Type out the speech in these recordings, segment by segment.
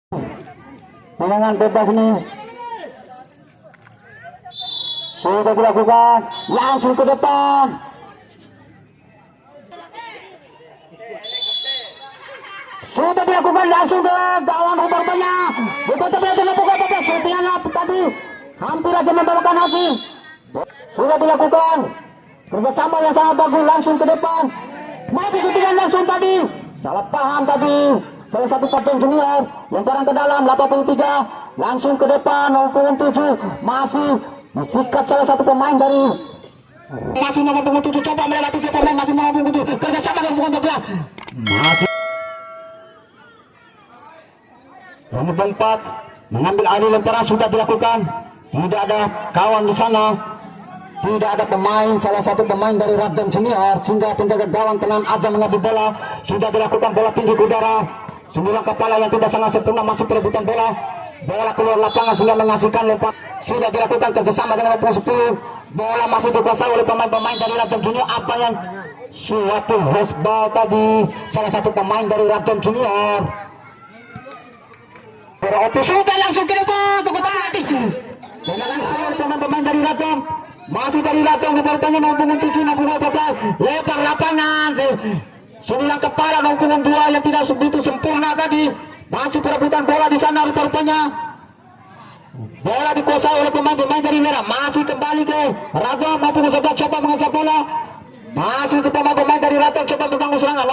Tendangan bebas ini sudah dilakukan, langsung ke depan. Sudah dilakukan langsung ke gawang rupanya. Betul-betul dilakukan syutingan tadi hampir aja membawakan hasil. Sudah dilakukan kerjasama yang sangat bagus langsung ke depan. Masih syutingan langsung tadi. Salah paham tadi. Salah satu kapten junior lemparan ke dalam 83 langsung ke depan 07 masih disikat salah satu pemain dari masih 87 coba melewati pemain masih 87 kerjasama dengan pemain bola masih nomor 4 mengambil alih lemparan sudah dilakukan, tidak ada kawan di sana, tidak ada pemain, salah satu pemain dari Radom Junior sehingga penjaga gawang tenan aja mengambil bola. Sudah dilakukan bola tinggi ke udara, sembilan kepala yang tidak sangat sempurna masih perebutan bola, bola keluar lapangan sehingga menghasilkan lompat. Sudah dilakukan kerjasama dengan nomor 10, bola masih dikuasai oleh pemain-pemain dari Radom Junior. Apa yang suatu hasbal tadi salah satu pemain dari Radom Junior. Opi sudah langsung ke depan, tunggu mati. Tendangan awal pemain-pemain dari Radom, masih dari Radom bertanya 67 14 lebar lapangan. 9 kepala 62 yang tidak begitu sempurna tadi, masih perebutan bola di sana rupanya. Bola dikuasai oleh pemain-pemain dari merah, masih kembali ke Radom maupun sebelah coba mengajak bola, masih ke pemain-pemmain dari Radom coba membangun serangan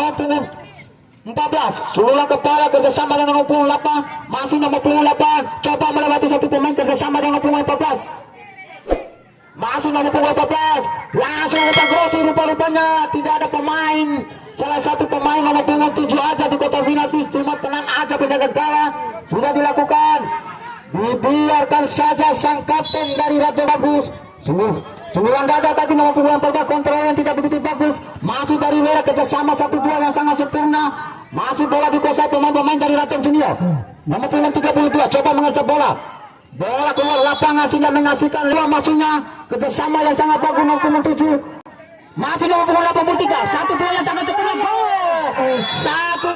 14 semula kepala kerjasama dengan 68 masih 68 coba melewati satu pemain kerjasama dengan 14 masih 14 langsung umpan Grossi rupanya tidak ada pemain, salah satu pemain nomor 7 aja di kotak penalti cuma tenan aja penjaga gawang. Sudah dilakukan, dibiarkan saja sang kapten dari Radom bagus. Sembilan dada tadi nomor 14 kontrol yang tidak begitu bagus, masih dari merah kerjasama 1-2 yang sangat sempurna, masih bola dikuasai pemain-pemain dari Radom Junior. Nomor 32 coba mengejar bola, bola keluar lapangan sehingga menghasilkan luar masuknya kerjasama yang sangat bagus nomor 7, masih nomor 83 1-2 yang sangat sempurna, gol satu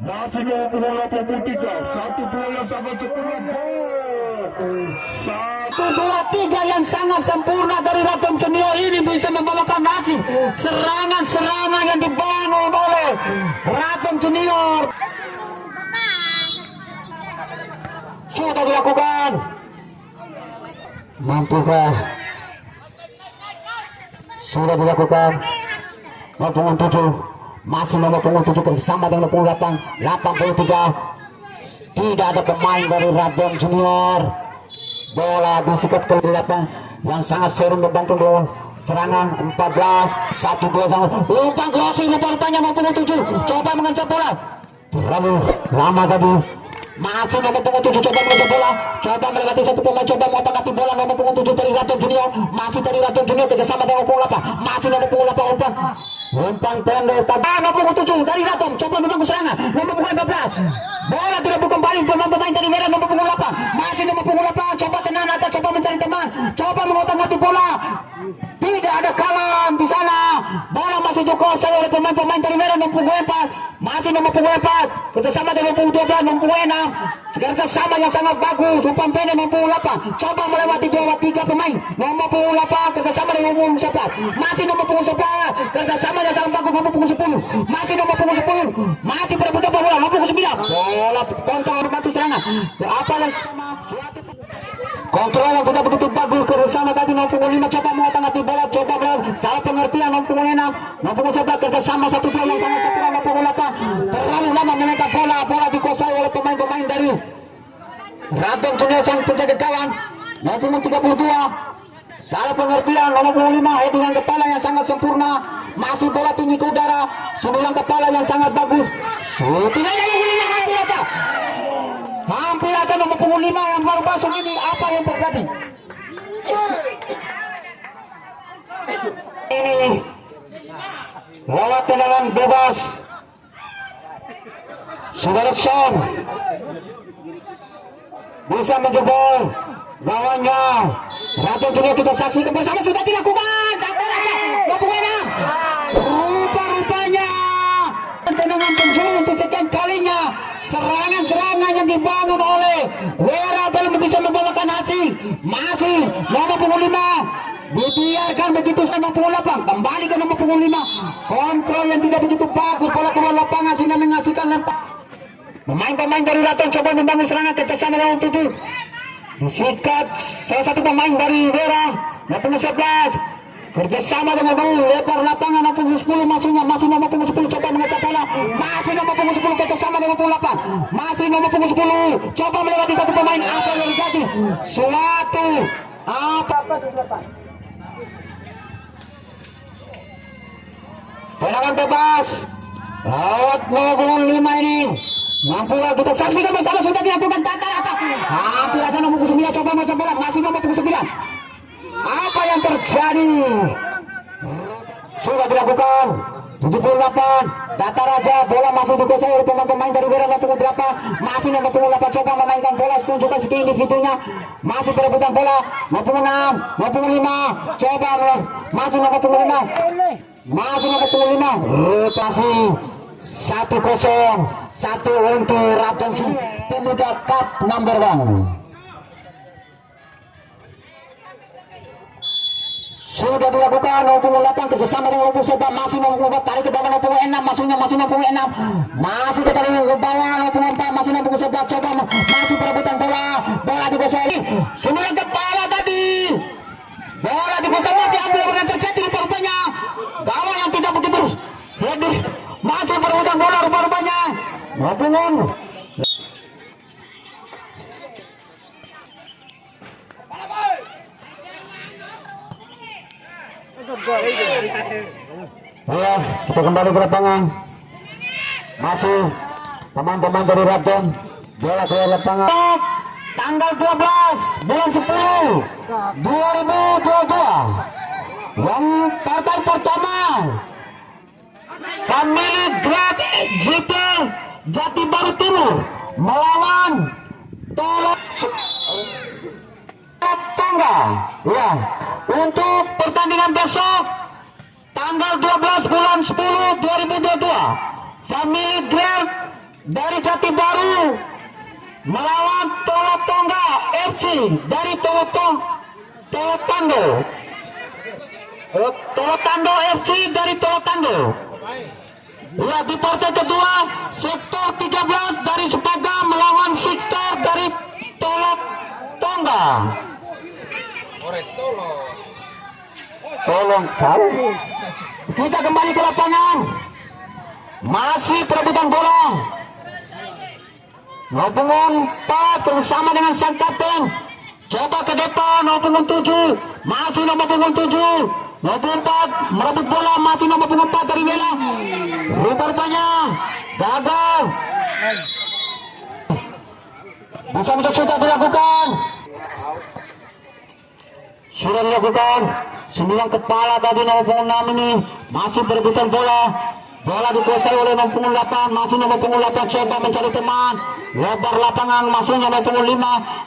masih nomor 83 1-2 yang sangat sempurna, gol 1-2-3 yang sangat sempurna dari Radom Junior ini bisa membawakan hasil serangan-serangan yang dibangun oleh Radom Junior. Sudah dilakukan, mampukah? Sudah dilakukan nomor 7 masih nomor 7 bersama dengan 83 tidak ada pemain dari Radom Junior. Bola disikat ke belakang yang sangat sering membantu serangan 14 1-2 sangat umpan Grossi rupanya 67 coba mengejar bola terlalu lama tadi, masih nomor 7 coba mengejar bola, coba melewati satu pemain coba mengotak-atik bola nomor 7 dari Radom Junior, masih dari Radom Junior kerjasama dengan 8 masih nomor 8 umpan pendek tadi nomor 7 dari Radom coba membangun serangan nomor 14 bola tidak kembali pemain dari merah nomor 8 masih nomor 8 coba tenang aja coba mencari teman coba mengotak-atik bola, tidak ada kawan di sana, bola masih dikuasai oleh pemain-pemain dari merah nomor 4 masih nomor 4 kerjasama dengan nomor 12 nomor 6 kerjasama yang sangat bagus umpan pendek nomor 8 coba melewati 2-3 pemain nomor 8 kerjasama dengan nomor 11 masih nomor 11 kerjasama yang sangat bagus nomor 10 masih nomor 10 masih berebutan bola nomor 9 bola kontrol membantu serangan apa yang sama suatu kontrol yang tidak begitu bagus kerjasama tadi nomor 5 coba mengotak-atik bola coba salah pengertian nomor 6 11 kerjasama 1-2 yang sangat sempurna nomor 8 terlalu lama menangkap bola dikuasai oleh pemain-pemain dari Radom Junior sang penjaga gawang nomor 32 salah pengertian nomor 5 headingan kepala yang sangat sempurna, masih bola tinggi ke udara 9 kepala yang sangat bagus, tidak ada hampir aja nomor 5 yang baru masuk ini, apa yang terjadi ini lewat tendangan bebas Saudara Son bisa menjebol gawangnya Radom Junior. Kita saksikan bersama sudah dilakukan rupanya tendangan penjuru untuk sekian kalinya serangan-serangan yang dibangun oleh Wera belum bisa membawakan hasil. Masih nomor punggung 5 dibiarkan begitu sama punggung 8, kembali ke nomor punggung 5. Kontrol yang tidak begitu bagus bola keluar lapangan sehingga menghasilkan lempar. Pemain-pemain dari Raton coba membangun serangan kerjasama dengan 7. Disikat salah satu pemain dari Wera nomor 11 kerjasama dengan Bau lebar lapangan nomor 10 masih nomor 10 coba mengecek bola, masih nomor 10 kerjasama dengan 8, masih nomor 10 coba melewati satu pemain. Apa yang terjadi? Suatu apa tendangan bebas lewat nomor 5 ini. Mampu kita saksikan bersama sudah dilakukan tata rata. Hampir aja nomor 9 coba mengecek bola, masih nomor 9. Apa yang terjadi? Sudah dilakukan 78 data raja, bola masih dikuasai oleh pemain dari Wera nomor 8, masih nomor 8 coba memainkan bola, tunjukkan skill individunya, masih perebutan bola nomor 6 nomor 5 coba masih nomor 5 masih nomor 5 rotasi 1-0 untuk Raton Pemuda Cup number 1. Sudah dilakukan nomor 8 kerjasama dengan nomor 7, masih nomor 4 tarik ke bawah nomor 6, masih nomor 6 masih ke bawah nomor 4, masih nomor 11 coba masih perebutan bola dikuasai semua kepala tadi, bola dikuasai masih ambil yang terjadi rupa-rupanya gawang yang tidak begitu jadi masih perebutan bola rupa-rupanya maupun ya, kita kembali ke lapangan. Masih pemain-pemain dari Raton bola ke lapangan. Tanggal 12 bulan 10 2022 yang partai pertama Family Grab GP Jati Baru Timur melawan Tangga ya untuk pertandingan besok tanggal 12 bulan 10 2022 Family Grab dari Jati Baru melawan Tolotongga FC dari Tolotando FC dari Tolotando ya. Di partai kedua sektor 13 dari Sepaga melawan Victor dari Tolotongga. Tolong cari. Kita kembali ke lapangan. Masih perebutan bola. Nomor 4 bersama dengan sang kapten. Coba ke depan nomor 7. Masih nomor 7. Nomor 4 merebut bola, masih nomor 4 dari Wela. Rupanya gagal. Bisa sudah dilakukan. Sudah dilakukan 9 kepala tadi nomor 6 ini masih berebutan bola dikuasai oleh nomor 8, masih nomor 8 coba mencari teman lebar lapangan, masih nomor 5,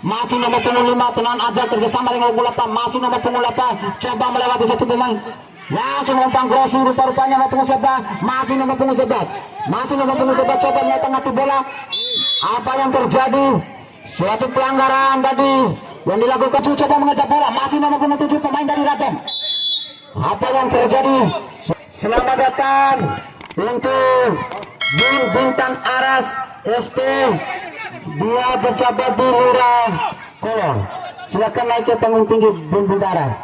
masih nomor 5 tenan aja kerjasama dengan nomor 8, masih nomor 8 coba melewati satu pemain langsung umpan grossi rupa-rupanya nomor 11, masih nomor 11 coba mengetengati bola. Apa yang terjadi? Suatu pelanggaran tadi yang dilakukan, coba mengajak bola, masih nomor 7 pemain dari Raton. Apa yang terjadi? Selamat datang untuk Bintang Aras ST, dia berjabat di Lurah Kolong. Silakan naik ke panggung tinggi Bintang Aras.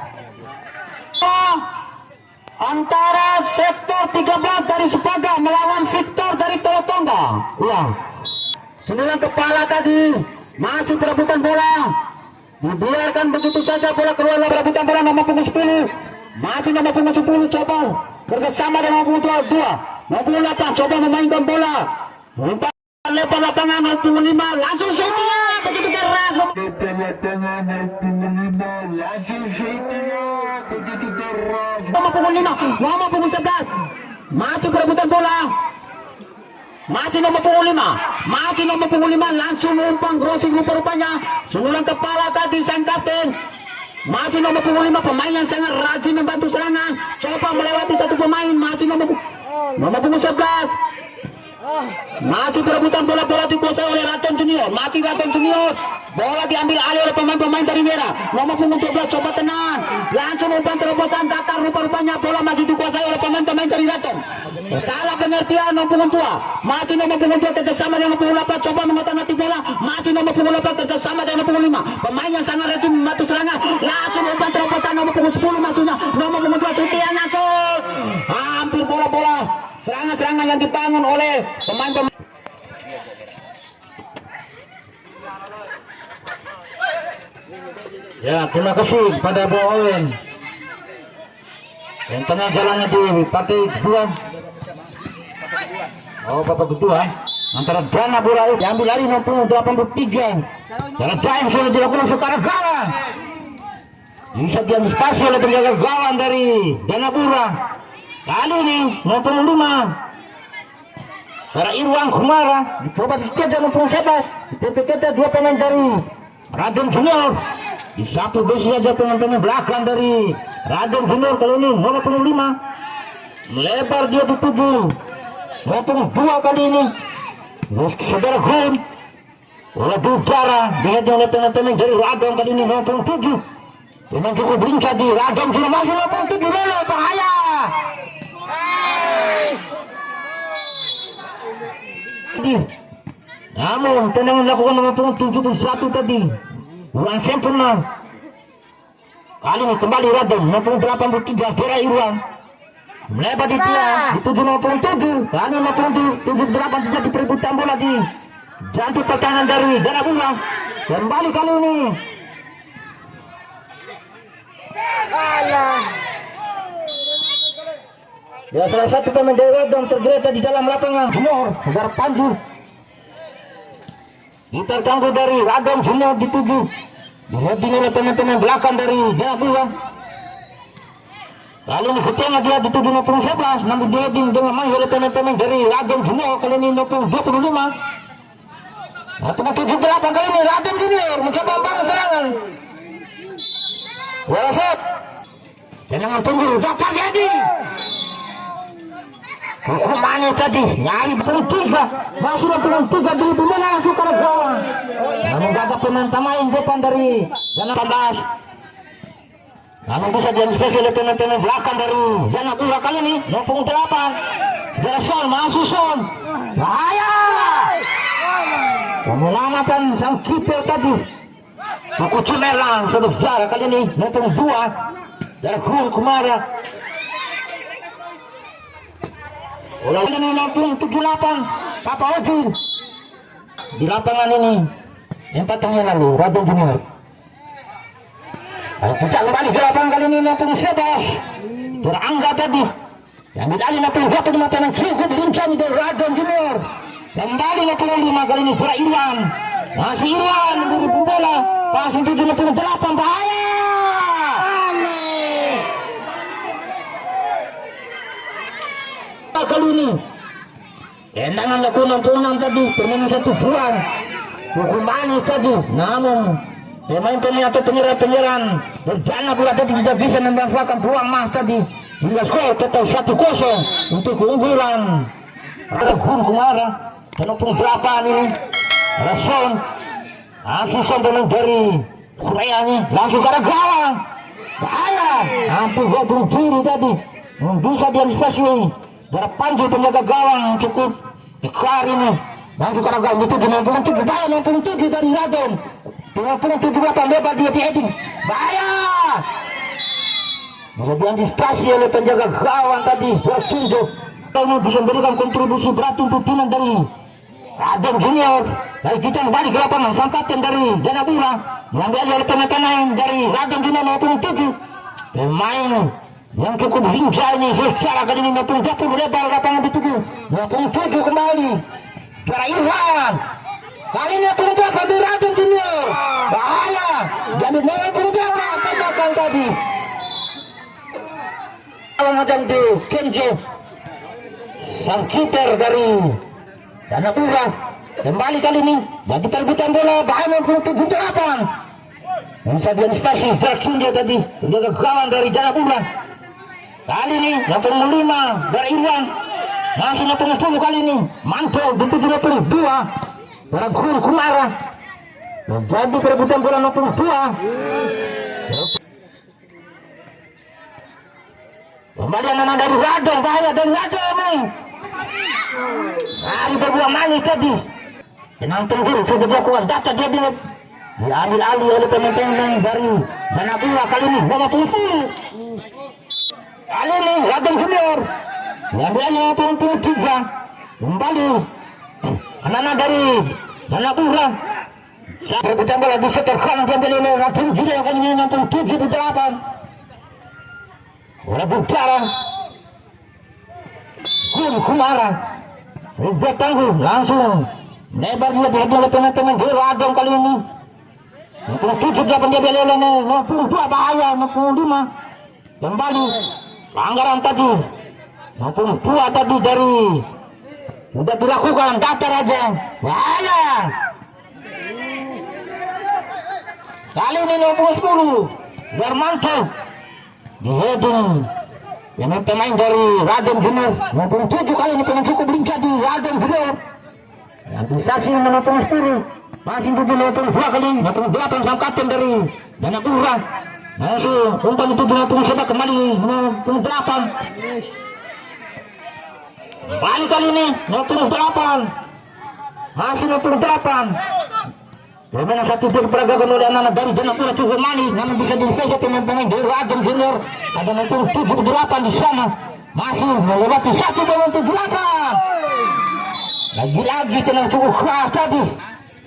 Antara sektor 13 dari Sepaga melawan Victor dari Tolotongga. Ya, 9 kepala tadi masih perebutan bola. Dibiarkan begitu saja bola keluar, perebutan bola nomor 10. Masih nomor 10 coba kerjasama dengan nomor 2. Nomor 8 coba memainkan bola. Umpan lebar lapangan nomor 5 langsung shooting begitu keras. Nomor 5 nomor 11 masih perebutan bola. Masih nomor 5 langsung umpan grossi rupa-rupanya 9 kepala tadi sang kapten. Masih nomor 5 pemain yang sangat rajin membantu serangan, coba melewati satu pemain, masih nomor 11 Masih perebutan bola dikuasai oleh Raton Junior. Masih Raton Junior. Bola diambil alih oleh pemain-pemain dari merah. Nomor punggung 12 coba tenang. Langsung umpan terobosan datar, rupa-rupanya bola masih dikuasai oleh pemain-pemain dari Raton. Salah pengertian nomor punggung tua. Masih nomor punggung 2 kerjasama dengan nomor punggung 8 coba mengotak-atik bola. Masih nomor punggung 8 kerjasama dengan nomor punggung 5. Pemain yang sangat rajin membantu serangan. Langsung umpan terobosan nomor punggung 10 maksudnya. Nomor punggung 2 Sutian Nasur. Hampir bola-bola serangan-serangan yang dibangun oleh pemain-pemain. Ya, terima kasih pada Bu Owen yang tengah jalannya di partai kedua. Oh, babak kedua antara Dana Pura diambil lari nomor 83. Jalan Daeng sudah dilakukan sekarang gawang. Bisa diantisipasi oleh penjaga gawang dari Dana Pura. Kali ini nomor 5 para Irwan Kumara dicoba dikejar nomor 11. Dikejar dua pemain dari Raden Junior. Di satu besi saja teman-teman belakang dari Raden Junior kali ini nomor 5 melebar dia dituju nomor 2 kali ini saudara Gun oleh udara dilihat oleh teman-teman dari Raden kali ini nomor 7 dengan cukup lincah di Raden Junior masih nomor 7 dulu bahaya. Namun tendangan dilakukan nomor 71 tadi kurang sempurna. Kali ini kembali Raden nomor 83 Dora Irwan melebar di tiang dituju nomor 7. Kali nomor 78 terjadi perebutan bola di jantung pertahanan dari Dana Pura. Kembali kali ini ya salah satu pemain dari Raden tergeletak di dalam lapangan. Junior Saudara Panju ditertangguh dari Raden Junior dituju dihadiri oleh teman-teman belakang dari Dana Pura. Kali ini ketengah dia dituju nomor 11 namun dihadiri dengan main oleh teman-teman dari Raden Junior. Kali ini nomor 25 atau 78 kali ini Raden Junior mencoba membangun serangan. Wasit tendangan tunggu dapat jadi hukumannya tadi nyari peluang 3 masih peluang 3 di mana langsung ke gawang. Namun gagap pemain depan dari Dana 18. Namun bisa diantisipasi oleh pemain belakang dari Dana Pura kali ini nomor 8 dari Son masuk Son bahaya. Menyelamatkan sang kiper tadi Buku Cemerlang saudara kali ini nomor 2 dari Gun Kumara. Ulang ini nomor 78 Papa Ojur di lapangan ini 4 tahun yang lalu Raden Junior. Puncak kembali di lapangan kali ini nomor 11 Terangga tadi yang didali nomor 25 yang cukup lincah itu Raden Junior. Kembali nomor 5 kali ini Dora Irwan. Masih Irwan memberi bola pasang 7 nomor 8 bahaya. Kali ini tendangan lakukan 66 tadi permainan 1 buang hukum manis tadi. Namun pemain-pemain atau penyerang Dana Pura tadi tidak bisa memanfaatkan peluang emas tadi hingga skor total 1-0 untuk keunggulan ada Gun Kumara. Nomor 8 ini Rason asisten pemain dari Korea ini langsung ke arah gawang bahaya. Hampir bunuh diri tadi bisa diantisipasi dari Panju penjaga gawang cukup dekar ini langsung ke arah gawang itu dengan 97 bahaya. Nomor 7 dari Raden dengan 78 lebar dia di heading bahaya. Bisa diantisipasi oleh penjaga gawang tadi Sunjo. Ini bisa memberikan kontribusi berarti untuk timnas dari Raden Junior. Dari kita kembali ke lapangan sang kapten dari Dana Pura yang diambil oleh pemain dari Raden Junior nomor 7 pemain yang cukup lincah ini secara kali ini nomor 20 lebar lapangan dituju nomor 7 kembali Dora Irwan. Kali ini nomor 2 dari Raden Junior bahaya jadi nomor 2 tembakan tadi macam itu Kenjo sang kiper dari Dana Pura. Kembali kali ini jadi terbutan bola bahaya nomor 78 bisa diantisipasi Kenjo tadi menjaga gawang dari Dana Pura. Kali ini nomor 5 dari Irwan Masih 80 kali ini. Mantul di 72. Barangkul Kumara. Jadi perebutan bola 62. Kembali anak dari Radom, bahaya dari Radom nih. Hari berbuah manis tadi. Tenang tunggu, sudah dilakukan data dia diambil alih oleh pemain dari Manapura kali ini. Nomor 70. Kali ini Radom Junior. Diambil alih oleh pemain 3. Kembali anak-anak dari Manapura. Perebutan bola di setor kanan diambil oleh Radom Junior kali ini nomor 78. Bola Budara Kumara Rejek tangguh langsung lebar dia dihadir oleh pemain-pemain di Radom kali ini. 77 dia beli oleh 62 bahaya 65. Kembali pelanggaran tadi 62 tadi dari sudah dilakukan datar aja bahaya. Kali ini 10 Darmanto di heading yang pemain dari Radom Junior 67 kali ini pengen cukup lincah di Radom Junior. Antisipasi nomor 10 masih 72 kali 8 sang kapten dari Manapura. Langsung umpan itu 77 kembali 98. Kembali kali ini 98 masih 98. Bagaimana satu dia diperagakan oleh anak-anak dari Manapura cukup manis, namun bisa dispesial pemain-pemain dari Radom Junior. Ada nomor 78 di sana, masih melewati 1 dengan 78. Lagi-lagi tenang cukup keras tadi,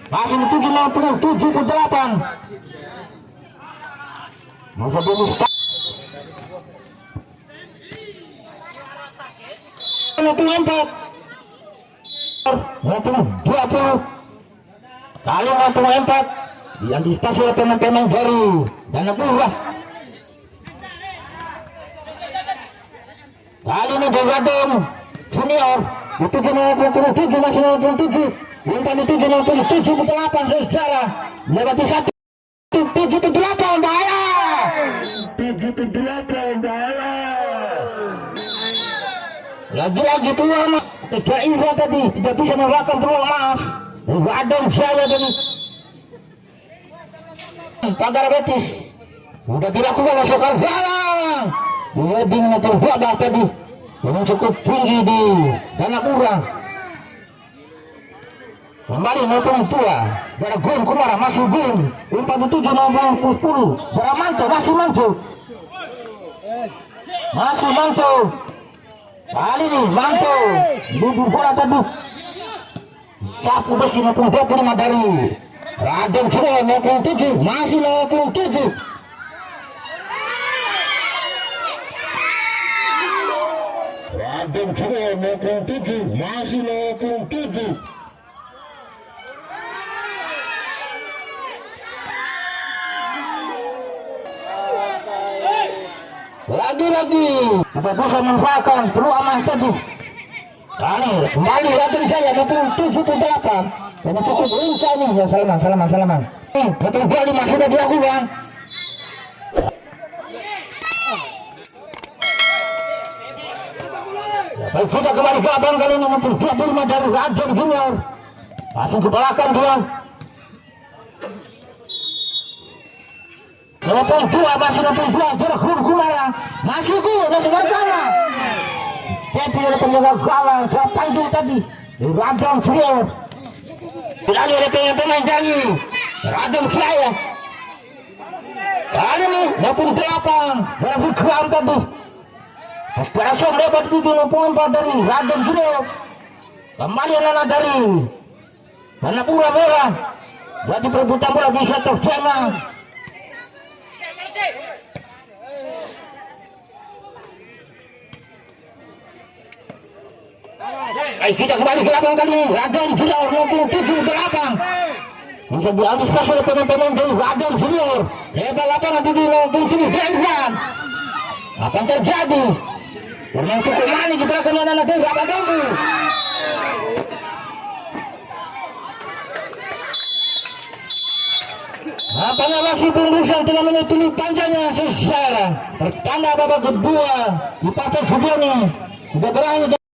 masih 78. Masa bonus nomor 20. Kali nomor 4 diantisipasi oleh pemain-pemain dari Manapura. Kali ini dari Radom Junior itu 97 masih 97. Umpan itu 77 saudara melewati 1 78 bahaya. 78 bahaya. Lagi-lagi peluang tidak info tadi tidak bisa melakukan peluang emas. Radom Jaya dan pagar Betis sudah dilakukan masukkan galang heading atau babak tadi yang cukup tinggi di Manapura. Kembali nomor 2 dari Gun Kumara masih Gun umpan 7 nomor 10 Baramanto masih Manto kali ini Manto duduk bola tadi sapu besi 25 dari Radom Junior 97 masih 97. Radom Junior 97 masih 97. Lagi-lagi kita bisa memanfaatkan peluang emas tadi. Kembali Radom Jaya 78 dan cukup lincah nih ya. Salaman betul kali masih sudah dilakukan. Baik kita kembali ke abang kali ini nomor 25 dari Radom Junior masih ke belakang dia. Nomor 2 masih 62 dari Gun Kumara masih bergana. Tapi oleh penjaga gawang panjang tadi Radom Junior dilalui oleh pemain dari Radom Jaya. Kali ini 68 dari Fikram tadi. Aspirasi dapat 74 dari Radom Junior. Kembali anak dari Manapura Merah. Jadi perebutan bola di sektor tengah. Kita kembali ke lapangan kali ini Radom Junior 78 bisa diantisipasi oleh pemain-pemain dari Radom Junior. Lebar lapangan di 77 Genzan akan terjadi karena cukup manis diperlakukan anak-anak dari Radom. Apanya masih pengurusan telah menutupi panjangnya secara pertanda babak kedua di partai kedua ini sudah berakhir.